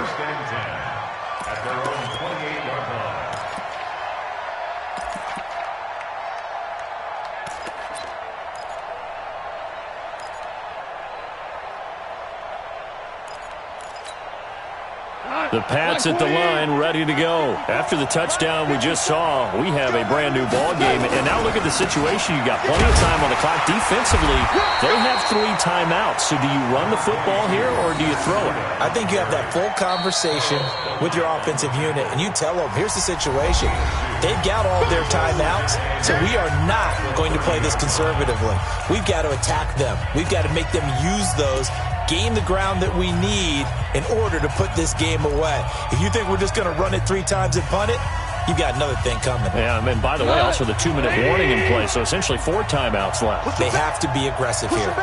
Speaker 3: The Pats at the line, ready to go. After the touchdown we just saw, we have a brand-new ball game. And now look at the situation. You got plenty of time on the clock. Defensively, they have 3 timeouts. So do you run the football here or do you throw it?
Speaker 6: I think you have that full conversation with your offensive unit, and you tell them, here's the situation. They've got all their timeouts, so we are not going to play this conservatively. We've got to attack them. We've got to make them use those gain the ground that we need in order to put this game away. If you think we're just going to run it 3 times and punt it, you've got another thing coming.
Speaker 3: Yeah, and by the way, also the 2-minute warning in place, so essentially 4 timeouts left.
Speaker 6: They have to be aggressive here.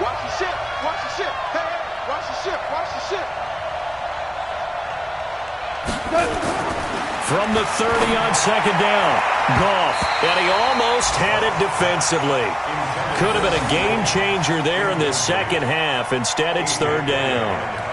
Speaker 8: Watch the ship. Watch the ship. Hey, watch the ship. Watch the ship.
Speaker 3: From the 30 on second down, Goff, and he almost had it defensively. Could have been a game changer there in this second half. Instead, it's 3rd down.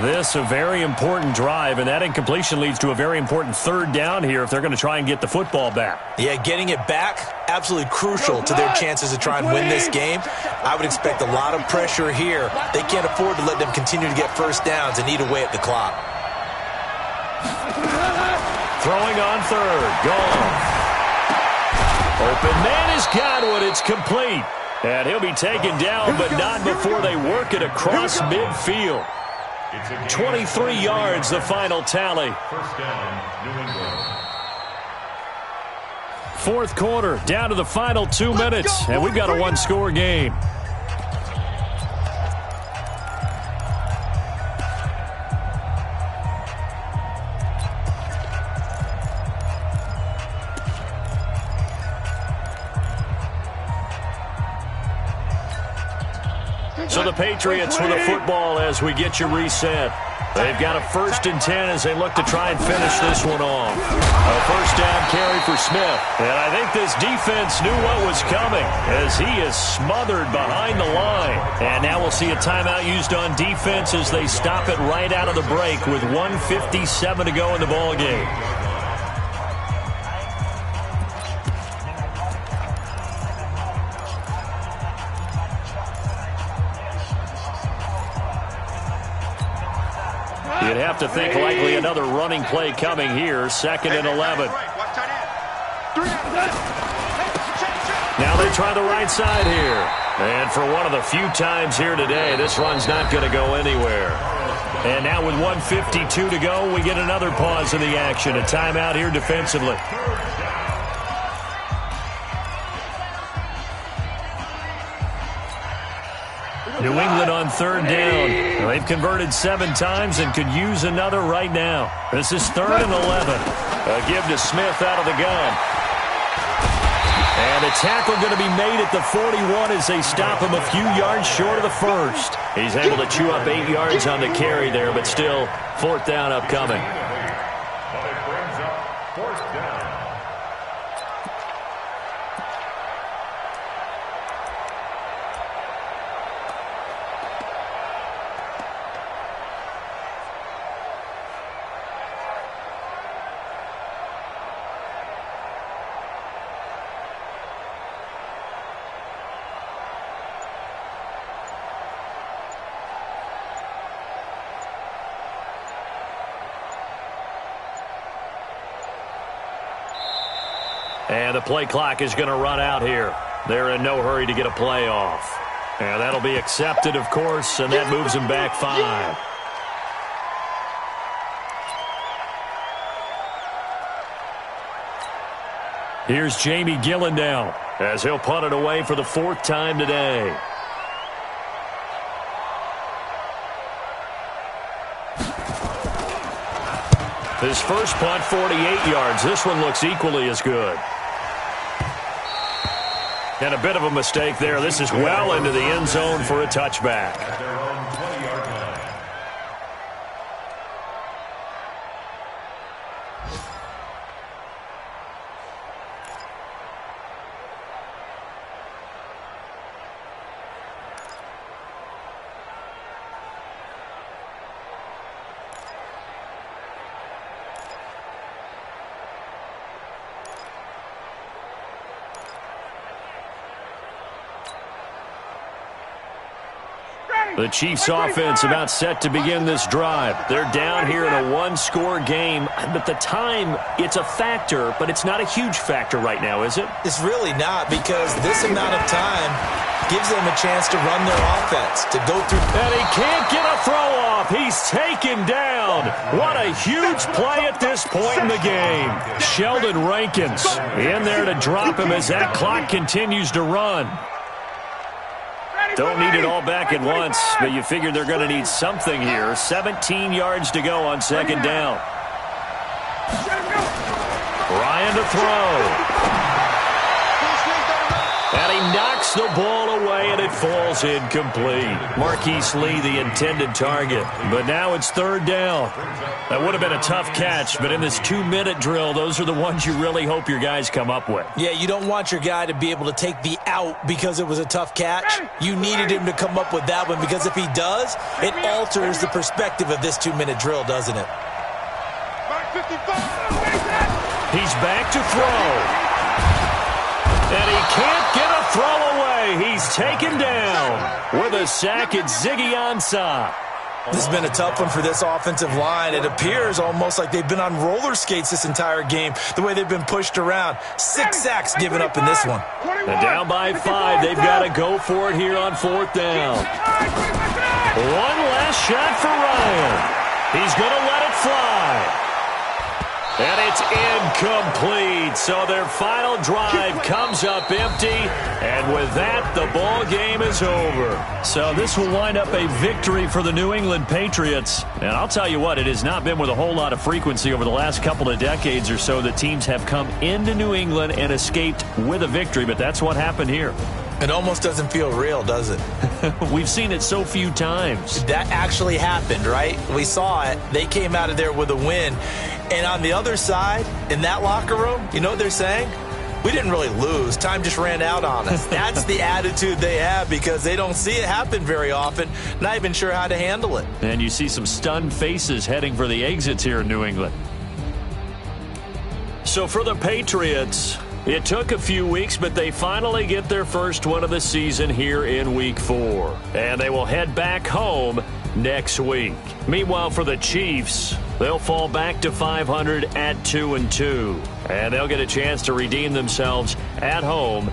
Speaker 3: This a very important drive, and that incompletion leads to a very important 3rd down here if they're going to try and get the football back.
Speaker 6: Yeah, getting it back, absolutely crucial to their chances to try and win this game. I would expect a lot of pressure here. They can't afford to let them continue to get first downs and eat away at the clock.
Speaker 3: Throwing on 3rd, Goff. Open man has got one, it's complete. And he'll be taken down, but not before they work it across midfield. 23 yards, the final tally.
Speaker 5: First down, New England.
Speaker 3: 4th quarter, down to the final 2 minutes, and we've got a 1-score game. So the Patriots with the football as we get you reset. They've got a 1st and 10 as they look to try and finish this one off. A 1st down carry for Smith. And I think this defense knew what was coming as he is smothered behind the line. And now we'll see a timeout used on defense as they stop it right out of the break with 1:57 to go in the ballgame. You'd have to think likely another running play coming here. 2nd and 11. Now they try the right side here. And for one of the few times here today, this run's not going to go anywhere. And now with 1:52 to go, we get another pause in the action. A timeout here defensively. New England on 3rd down. They've converted 7 times and could use another right now. This is 3rd and 11. A give to Smith out of the gun. And a tackle going to be made at the 41 as they stop him a few yards short of the 1st. He's able to chew up 8 yards on the carry there, but still 4th down upcoming.
Speaker 5: But it brings up 4th down.
Speaker 3: And the play clock is going to run out here. They're in no hurry to get a play off. And that'll be accepted, of course, and that moves them back 5. Here's Jamie Gillen now as he'll punt it away for the 4th time today. His first punt, 48 yards. This one looks equally as good. And a bit of a mistake there. This is well into the end zone for a touchback.
Speaker 5: At their own 20-yard line.
Speaker 3: The Chiefs offense about set to begin this drive. They're down here in a 1-score game, but the time, it's a factor, but it's not a huge factor right now, is it?
Speaker 6: It's really not, because this amount of time gives them a chance to run their offense, to go through.
Speaker 3: And he can't get a throw off. He's taken down. What a huge play at this point in the game. Sheldon Rankins in there to drop him as that clock continues to run. Don't need it all back at once, but you figure they're going to need something here. 17 yards to go on second down. Ryan to throw. And he knocks the ball away, and it falls incomplete. Marquise Lee, the intended target. But now it's third down. That would have been a tough catch, but in this 2-minute drill, those are the ones you really hope your guys come up with.
Speaker 6: Yeah, you don't want your guy to be able to take the out because it was a tough catch. You needed him to come up with that one, because if he does, it alters the perspective of this 2-minute drill, doesn't it?
Speaker 3: He's back to throw. And he can't get a throw away. He's taken down with a sack at Ziggy Ansah.
Speaker 6: This has been a tough one for this offensive line. It appears almost like they've been on roller skates this entire game, the way they've been pushed around. 6 sacks given up in this one.
Speaker 3: And down by 5. They've got to go for it here on fourth down. One last shot for Ryan. He's going to let it fly. And it's incomplete. So their final drive comes up empty. And with that, the ball game is over. So this will wind up a victory for the New England Patriots. And I'll tell you what, it has not been with a whole lot of frequency over the last couple of decades or so that teams have come into New England and escaped with a victory. But that's what happened here.
Speaker 6: It almost doesn't feel real, does it?
Speaker 3: We've seen it so few times.
Speaker 6: That actually happened, right? We saw it. They came out of there with a win. And on the other side, in that locker room, you know what they're saying? We didn't really lose. Time just ran out on us. That's the attitude they have, because they don't see it happen very often, not even sure how to handle it.
Speaker 3: And you see some stunned faces heading for the exits here in New England. So for the Patriots, it took a few weeks, but they finally get their first one of the season here in Week 4. And they will head back home next week. Meanwhile, for the Chiefs, they'll fall back to 500 at 2-2. And they'll get a chance to redeem themselves at home